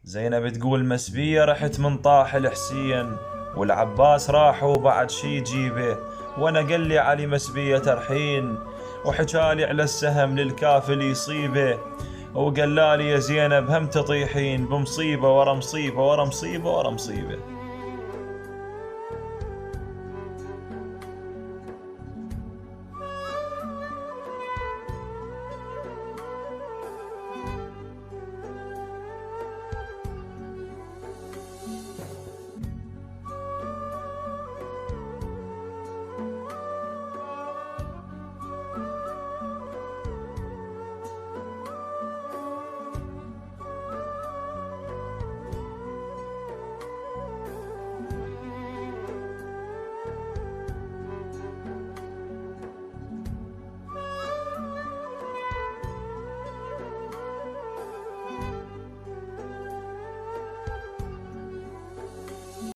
زينب تقول مسبية رحت من طاح الحسين، والعباس راحوا بعد شي جيبه، وانا قال لي علي مسبية ترحين، وحكالي على السهم للكافل يصيبه، وقال لي يا زينب هم تطيحين بمصيبة ورا مصيبة ورا مصيبة ورا مصيبة.